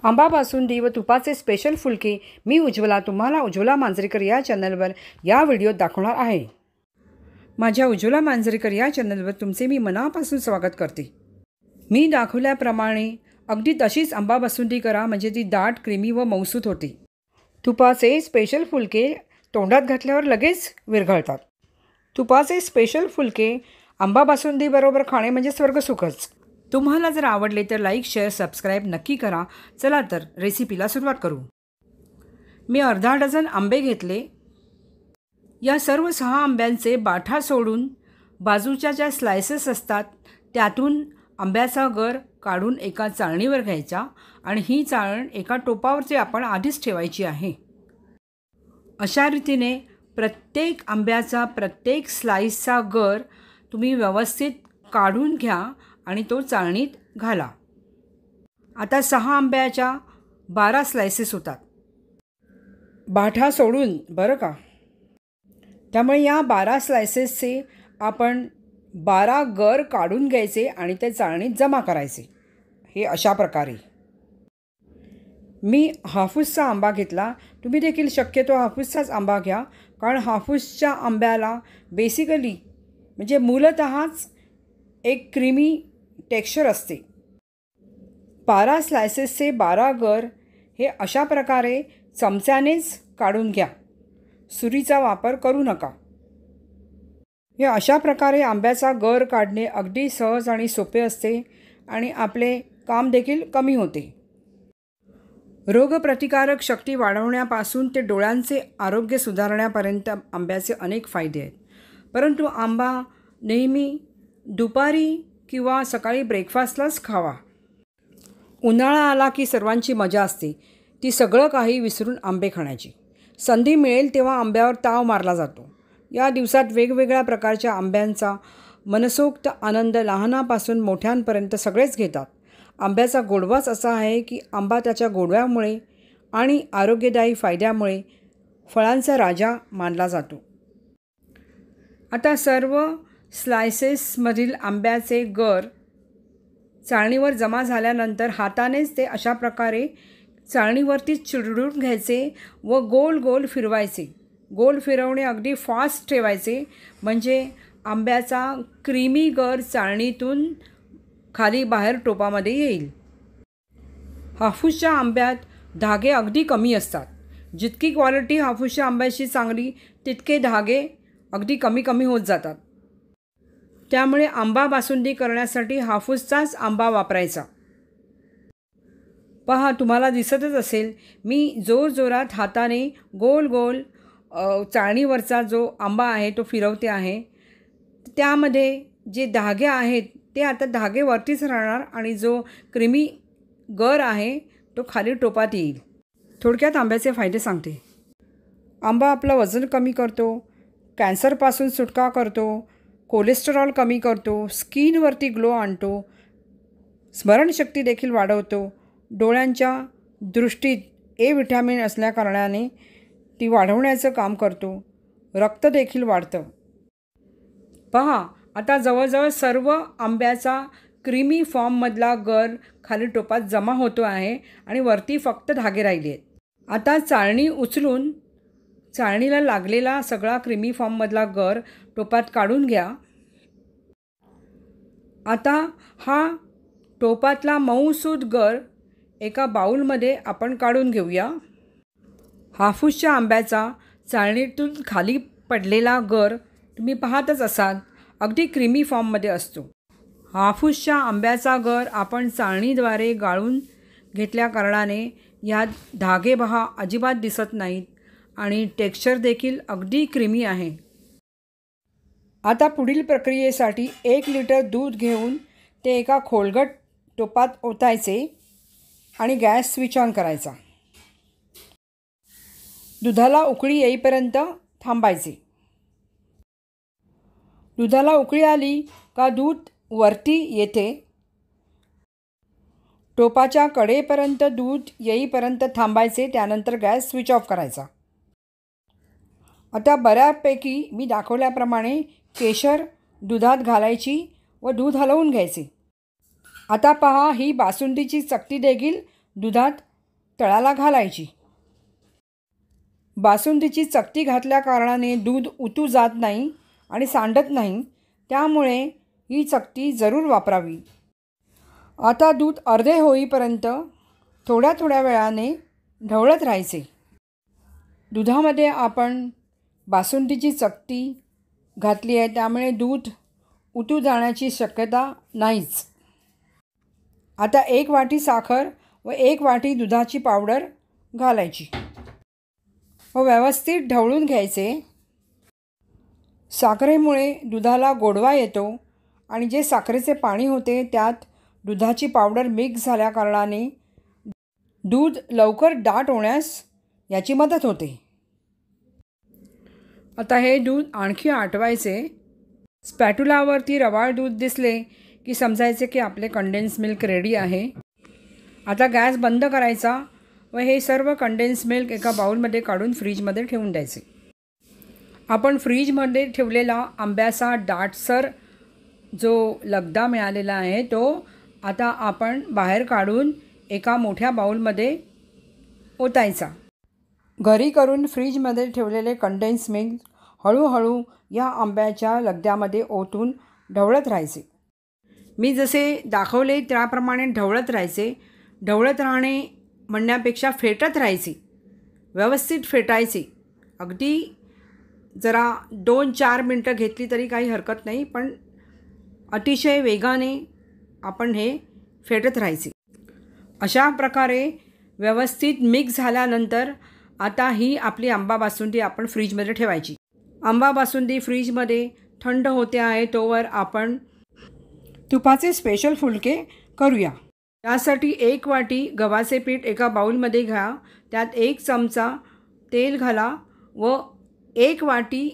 आंबा बासुंदी व तुपाचे स्पेशल फुलके मी उज्ज्वला तुम्हाला उज्ज्वला मांजरेकर या चॅनलवर या व्हिडिओत दाखवणार आहे। माझ्या उज्ज्वला मांजरेकर या चॅनलवर तुमचे मी मनापासून स्वागत करते। मी दाखवल्याप्रमाणे अगदी तशीच आंबा बासुंदी करा, म्हणजे ती दाट, क्रीमी व मऊसूत होते। तुपाचे स्पेशल फुलके तोंडात घातल्यावर लगेच विरघळतात। तुपाचे स्पेशल फुलके आंबा बासुंदी बरोबर खाणे म्हणजे स्वर्गसुखच। तुम्हाला जर आवडले तर लाईक, शेअर, सबस्क्राईब नक्की करा। चला तर रेसिपीला सुरुवात करू। मी अर्धा डझन आंबे घेतले। या सर्व 6 आंब्यांचे बाठा सोडून बाजूच्या ज्या स्लायसेस असतात त्यातून आंब्याचा गर काढून एका चाळणीवर घ्यायचा आणि ही चाळण एका टोपावरती आपण आधीच ठेवायची आहे। अशा रीतीने प्रत्येक आंब्याचा प्रत्येक स्लाइसचा गर तुम्ही व्यवस्थित काढून घ्या आणि तो चाळणीत घाला। आता 6 आंब्याच्या 12 स्लाइसेस होतात, बाठा सोडून बरं का। त्यामुळे या 12 स्लाइसेसचे आपण 12 गर काढून घ्यायचे आणि ते चाळणीत जमा करायचे। हे अशा प्रकारे मी हापूसचा आंबा घेतला। तुम्ही देखील शक्यतो हापूसचाच आंबा घ्या, कारण हापूसच्या आंब्याला बेसिकली म्हणजे मूलतःच एक क्रीमी टेक्स्चर असते। 12 स्लायसेसचे 12 गर हे अशा प्रकारे चमच्यानेच काढून घ्या, सुरीचा वापर करू नका। हे अशा प्रकारे आंब्याचा गर काढणे अगदी सहज आणि सोपे असते आणि आपले काम देखील कमी होते। रोगप्रतिकारक शक्ती वाढवण्यापासून ते डोळ्यांचे आरोग्य सुधारण्यापर्यंत आंब्याचे अनेक फायदे आहेत। परंतु आंबा नेहमी दुपारी किंवा सकाळी ब्रेकफास्टलाच खावा। उन्हाळा आला की सर्वांची मजा असते ती सगळं काही विसरून आंबे खाण्याची। संधी मिळेल तेव्हा आंब्यावर ताव मारला जातो। या दिवसात वेगवेगळ्या प्रकारच्या आंब्यांचा मनसोक्त आनंद लहानापासून मोठ्यांपर्यंत सगळेच घेतात। आंब्याचा गोडवाच असा आहे की आंबा त्याच्या गोडव्यामुळे आणि आरोग्यदायी फायद्यामुळे फळांचा राजा मानला जातो। आता सर्व स्लायसेसमधील आंब्याचे गर चाळणीवर जमा झाल्यानंतर हातानेच ते अशा प्रकारे चाळणीवरती चिरडून घ्यायचे व गोल गोल फिरवायचे। गोल फिरवणे अगदी फास्ट ठेवायचे, म्हणजे आंब्याचा क्रीमी गर चाळणीतून खाली बाहेर टोपामध्ये येईल। हापूसच्या आंब्यात धागे अगदी कमी असतात। जितकी क्वालिटी हापूसच्या आंब्याची चांगली तितके धागे अगदी कमी कमी होत जातात। त्यामुळे आंबा बासुंदी करण्यासाठी हापूसचाच आंबा वापरायचा। पहा, तुम्हाला दिसतच असेल मी जोरजोरात हाताने गोल गोल चाळणीवरचा जो आंबा आहे तो फिरवते आहे। त्यामध्ये जे धागे आहेत ते आता धागे वरतीच राहणार आणि जो क्रीमी गर आहे तो खाली टोपात येईल। थोडक्यात आंब्याचे फायदे सांगते। आंबा आपलं वजन कमी करतो, कॅन्सरपासून सुटका करतो, कोलेस्टेरॉल कमी करतो, स्किनवरती ग्लो आणतो, स्मरणशक्ती देखील वाढवतो, डोळ्यांच्या दृष्टीत ए व्हिटॅमिन असल्याकारणाने ती वाढवण्याचं काम करतो, रक्त देखील वाढतं। पहा, आता जवळजवळ सर्व आंब्याचा क्रीमी फॉर्ममधला गर खाली टोपात जमा होतो आहे आणि वरती फक्त धागे राहिले आहेत। आता चाळणी उचलून चाळणीला लागलेला सगळा क्रीमी फॉर्ममधला गर टोपात काढून घ्या। आता हा टोपातला मऊसूद गर एका बाउलमध्ये आपण काढून घेऊया। हापूसच्या आंब्याचा चाळणीतून खाली पडलेला गर तुम्ही पाहतच असाल, अगदी क्रीमी फॉर्ममध्ये असतो। हापूसच्या आंब्याचा गर आपण चाळणीद्वारे गाळून घेतल्या कारणाने यात धागे पहा अजिबात दिसत नाहीत आणि टेक्स्चर देखील अगदी क्रीमी आहे। आता पुढील प्रक्रियेसाठी 1 लिटर दूध घेऊन ते एका खोलगट टोपात ओतायचे आणि गॅस स्विच ऑन करायचा। दुधाला उकळी येईपर्यंत थांबायचे। दुधाला उकळी आली का दूध वरती येते। टोपाच्या कडेपर्यंत दूध येईपर्यंत थांबायचे, त्यानंतर गॅस स्विच ऑफ करायचा। आता बऱ्यापैकी मी दाखवल्याप्रमाणे केशर दुधात घालायची व दूध हलवून घ्यायचे। आता पहा, ही बासुंदीची चकती देखील दुधात तळाला घालायची. बासुंदीची चकती घातल्या कारणाने दूध उतू जात नाही आणि सांडत नाही, त्यामुळे ही चकती जरूर वापरावी. आता दूध अर्धे होईपर्यंत थोड्या थोड्या वेळाने ढवळत राहायचे. दुधामध्ये आपण बासुंदीची चकती घातली आहे, त्यामुळे दूध उतू जाण्याची शक्यता नाहीच. आता 1 वाटी साखर व 1 वाटी दुधाची पावडर घालायची व व्यवस्थित ढवळून घ्यायचे. साखरेमुळे दुधाला गोडवा येतो आणि जे साखरेचे पाणी होते त्यात दुधाची पावडर मिक्स झाल्या कारणाने दूध लवकर दाट होण्यास याची मदत होते. आता हे दूध आणखी आटवायचे. स्पॅटुलावरती रवाळ दूध दिसले की समजायचे की आपले कंडेन्स मिल्क रेडी आहे. आता गॅस बंद करायचा व हे सर्व कंडेन्स मिल्क एका बाउलमध्ये काढून फ्रीजमध्ये ठेवून द्यायचे. आपण फ्रीजमध्ये ठेवलेला आंब्याचा दाटसर जो लगदा मिळालेला आहे तो आता आपण बाहेर काढून एका मोठ्या बाउलमध्ये ओतायचा. घरी करून फ्रीजमध्ये ठेवलेले कंडेन्स मिल्क हळूहळू या आंब्याच्या लगद्यामध्ये ओतून ढवळत राहायचे. मी जसे दाखवले त्याप्रमाणे ढवळत राहायचे. ढवळत राहणे म्हणण्यापेक्षा फेटत राहायचे, व्यवस्थित फेटायचे. अगदी जरा 2-4 मिनटं घेतली तरी काही हरकत नाही, पण अतिशय वेगाने आपण हे फेटत राहायचे. अशा प्रकारे व्यवस्थित मिक्स झाल्यानंतर आता ही आपली आंबा बासुंदी आपण फ्रीजमध्ये ठेवायची. आंबा बासुंदी फ्रीजमध्ये थंड होते आहे तोवर आपण तुपाचे स्पेशल फुलके करूया. त्यासाठी 1 वाटी गव्हाचे पीठ एका बाउलमध्ये घ्या. त्यात 1 चमचा तेल घाला व 1 वाटी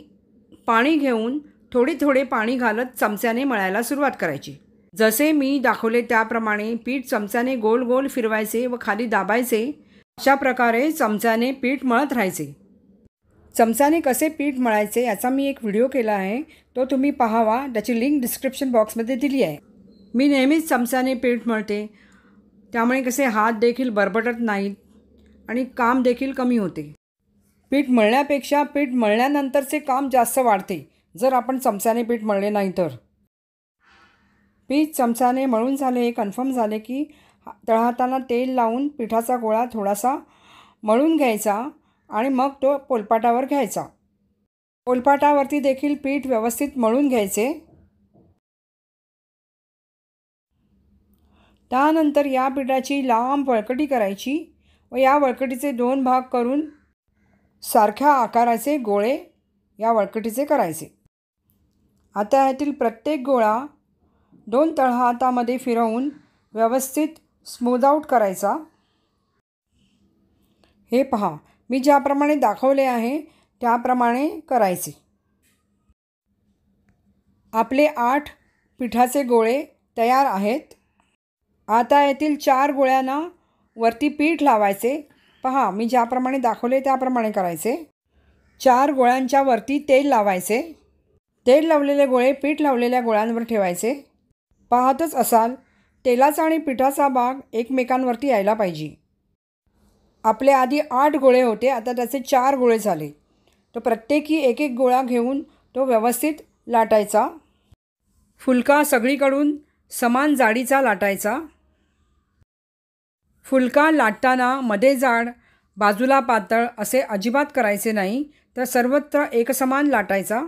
पाणी घेऊन थोडे पाणी घालत चमच्याने मळायला सुरुवात करायची. जसे मी दाखवले त्याप्रमाणे पीठ चमच्याने गोल गोल फिरवायचे व खाली दाबायचे. अशा प्रकारे चमच्याने पीठ मळत राहायचे. चमच्याने कसे पीठ मळायचे याचा मी एक व्हिडिओ केला आहे, तो तुम्ही पाहावा. त्याची लिंक डिस्क्रिप्शन बॉक्समध्ये दिली आहे. मी नेहमीच चमच्याने पीठ मळते, त्यामुळे कसे हात देखील बरबटत नाहीत आणि काम देखील कमी होते. पीठ मळण्यापेक्षा पीठ मळल्यानंतरचे काम जास्त वाढते जर आपण चमच्याने पीठ मळले नाही तर. पीठ चमच्याने मळून झाले हे कन्फर्म झाले की तळहाताला तेल लावून पिठाचा गोळा थोडासा मळून घ्यायचा आणि मग तो पोलपाटावर घ्यायचा. पोलपाटावरती देखील पीठ व्यवस्थित मळून घ्यायचे. त्यानंतर या पिठाची लांब वळकटी करायची व या वळकटीचे 2 भाग करून सारख्या आकाराचे गोळे या वळकटीचे करायचे. आता यातील प्रत्येक गोळा 2 तळहातामध्ये फिरवून व्यवस्थित स्मूद आउट करायचा. हे पहा, मी ज्याप्रमाणे दाखवले आहे त्याप्रमाणे करायचे. आपले 8 पिठाचे गोळे तयार आहेत. आता यातील 4 गोळ्यांना वरती पीठ लावायचे. पहा, मी ज्याप्रमाणे दाखवले त्याप्रमाणे करायचे. 4 गोळ्यांच्या वरती तेल लावायचे. तेल लावलेले गोळे पीठ लावलेल्या गोळ्यांवर ठेवायचे. पाहतच असाल, तेलाचा आणि पिठाचा भाग एकमेकांवरती यायला पाहिजे. आपले आधी 8 गोळे होते, आता त्याचे 4 गोळे झाले. तो प्रत्येकी एक गोळा घेऊन तो व्यवस्थित लाटायचा. फुलका सगळीकडून समान जाडीचा लाटायचा. फुलका लाटताना मध्ये जाड बाजूला पातळ असे अजिबात करायचे नाही, तर सर्वत्र एकसमान लाटायचा.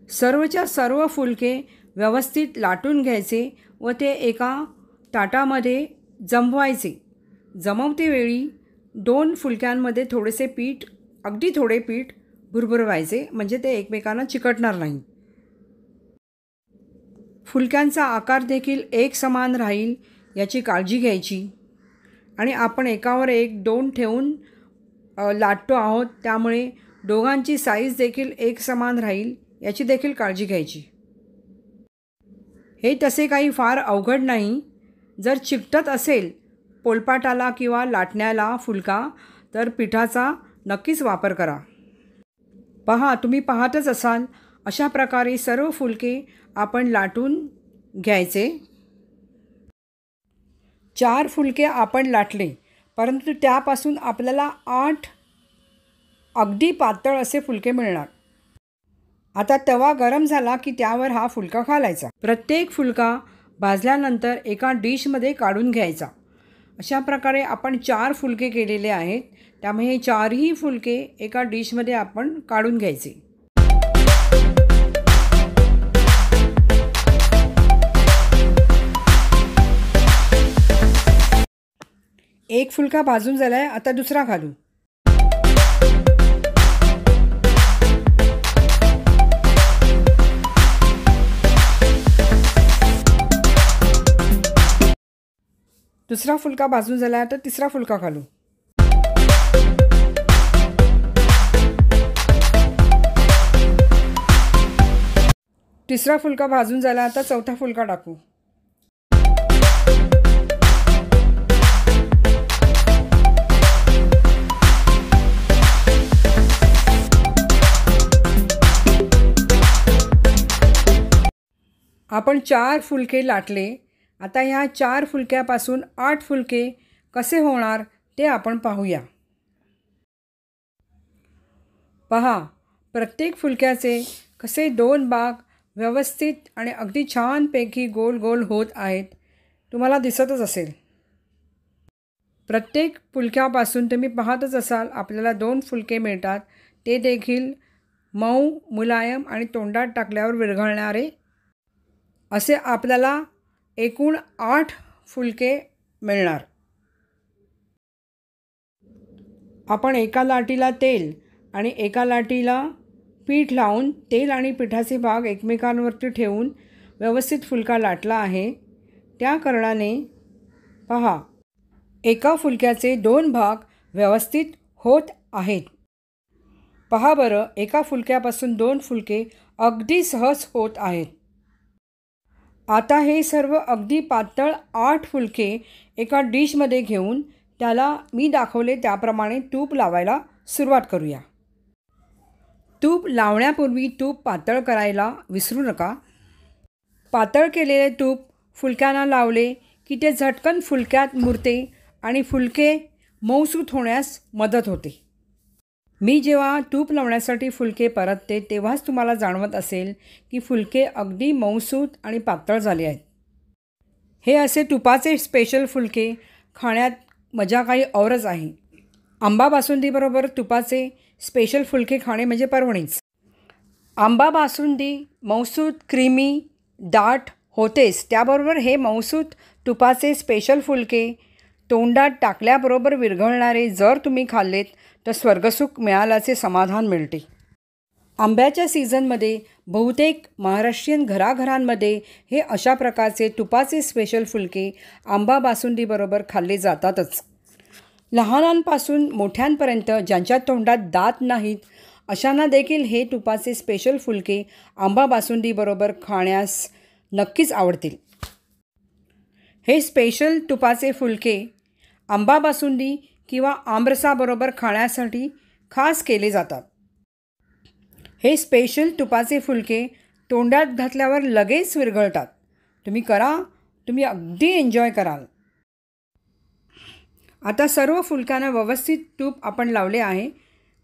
सर्वच्या सर्व फुलके व्यवस्थित लाटून घ्यायचे व ते एका ताटामध्ये जमवायचे. जमवतेवेळी 2 फुलक्यांमध्ये थोडेसे पीठ, अगदी थोडे पीठ भुरभुरवायचे, म्हणजे ते एकमेकांना चिकटणार नाही. फुलक्यांचा आकार देखील एक समान राहील याची काळजी घ्यायची. आणि आपण एकावर एक 2 ठेवून लाटतो आहोत, त्यामुळे दोघांची साईज देखील एक समान राहील याची देखील काळजी घ्यायची. हे तसे काही फार अवघड नाही. जर चिकटत असेल पोलपाटाला किंवा लाटण्याला फुलका, तर पिठाचा नक्कीच वापर करा. पहा, तुम्ही पाहतच असाल, अशा प्रकारे सर्व फुलके आपण लाटून घ्यायचे. 4 फुलके आपण लाटले. परंतु त्यापासून आपल्याला 8 अगदी पातळ असे फुलके मिळणार। आता तवा गरम झाला की त्यावर हा फुलका घालायचा। प्रत्येक फुलका भाजल्यानंतर एका डिशमध्ये काढून घ्यायचा। अशा प्रकारे आपण 4 फुलके केलेले आहेत, त्यामुळे हे 4ही फुलके एका डिशमध्ये आपण काढून घ्यायचे। एक फुलका भाजून झालाय, आता दुसरा घालू। दुसरा फुलका भाजून झाला, आता तिसरा फुलका घालू। तिसरा फुलका भाजून झाला, आता चौथा फुलका टाकू। आपण 4 फुलके लाटले। आता ह्या 4 फुलक्यापासून 8 फुलके कसे होणार ते आपण पाहूया। पहा, प्रत्येक फुलक्याचे कसे 2 भाग व्यवस्थित आणि अगदी छानपैकी गोल गोल होत आहेत, तुम्हाला दिसतच असेल। प्रत्येक फुलक्यापासून तुम्ही पाहतच असाल आपल्याला 2 फुलके मिळतात, ते देखील मऊ, मुलायम आणि तोंडात टाकल्यावर विरघळणारे। असे आपल्याला एकूण 8 फुलके मिळणार। आपण एका लाटीला तेल आणि एका लाटीला पीठ लावून तेल आणि पिठाचे भाग एकमेकांवरती ठेवून व्यवस्थित फुलका लाटला आहे। त्या कारणाने पहा, एका फुलक्याचे 2 भाग व्यवस्थित होत आहेत। पहा बरं, एका फुलक्यापासून 2 फुलके अगदी सहज होत आहेत। आता हे सर्व अगदी पातळ 8 फुलके एका डिशमध्ये घेऊन त्याला मी दाखवले त्याप्रमाणे तूप लावायला सुरुवात करूया। तूप लावण्यापूर्वी तूप पातळ करायला विसरू नका। पातळ केलेले तूप फुलक्यांना लावले की ते झटकन फुलक्यात मुरते आणि फुलके मऊसूत होण्यास मदत होते। मी जेव्हा तूप लावण्यासाठी फुलके परतते तेव्हाच तुम्हाला जाणवत असेल की फुलके अगदी मऊसूत आणि पातळ झाले आहेत। हे असे तुपाचे स्पेशल फुलके खाण्यात मजा काही औरच आहे। आंबा बासुंदीबरोबर तुपाचे स्पेशल फुलके खाणे म्हणजे पर्वणीच। आंबा बासुंदी मऊसूत, क्रीमी, दाट होतेच, त्याबरोबर हे मऊसूत तुपाचे स्पेशल फुलके तोंडात टाकल्याबरोबर विरघळणारे जर तुम्ही खाल्लेत तर स्वर्गसुख मिळाल्याचे समाधान मिळते। आंब्याच्या सीझनमध्ये बहुतेक महाराष्ट्रीयन घराघरांमध्ये हे अशा प्रकारचे तुपाचे स्पेशल फुलके आंबा बासुंदीबरोबर खाल्ले जातातच। लहानांपासून मोठ्यांपर्यंत ज्यांच्या तोंडात दात नाहीत अशांना देखील हे तुपाचे स्पेशल फुलके आंबा बासुंदीबरोबर खाण्यास नक्कीच आवडतील। हे स्पेशल तुपाचे फुलके आंबा बासुंदी किंवा आमरसाबरोबर खाण्यासाठी खास केले जातात। हे स्पेशल तुपाचे फुलके तोंडात घातल्यावर लगेच विरघळतात। तुम्ही करा, तुम्ही अगदी एन्जॉय कराल। आता सर्व फुलक्यांना व्यवस्थित तूप आपण लावले आहे।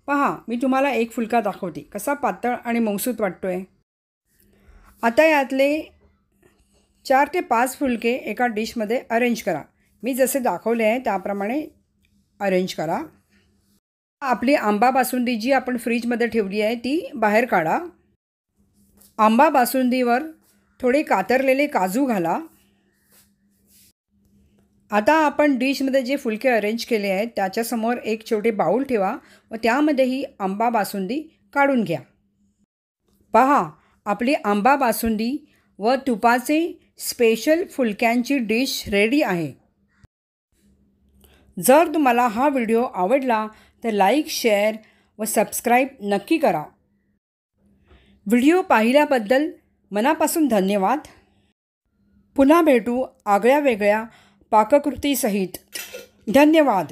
पहा, मी तुम्हाला एक फुलका दाखवते कसा पातळ आणि मऊसूत वाटतोय। आता यातले 4 ते 5 फुलके एका डिशमध्ये अरेंज करा। मी जसे दाखवले आहे त्याप्रमाणे अरेंज करा। आपली आंबा बासुंदी जी आपण फ्रीजमध्ये ठेवली आहे ती बाहेर काढा। आंबा बासुंदीवर थोडे कातरलेले काजू घाला। आता आपण डिशमध्ये जे फुलके अरेंज केले आहेत त्याच्यासमोर एक छोटे बाउल ठेवा व त्यामध्येही आंबा बासुंदी काढून घ्या। पहा, आपली आंबा बासुंदी व तुपाचे स्पेशल फुलक्यांची डिश रेडी आहे। जर तुम्हाला हा व्हिडिओ आवडला तर लाईक, शेअर व सबस्क्राईब नक्की करा। व्हिडिओ पाहिल्याबद्दल मनापासून धन्यवाद। पुन्हा भेटू आगळ्या वेगळ्या पाककृतीसहित। धन्यवाद।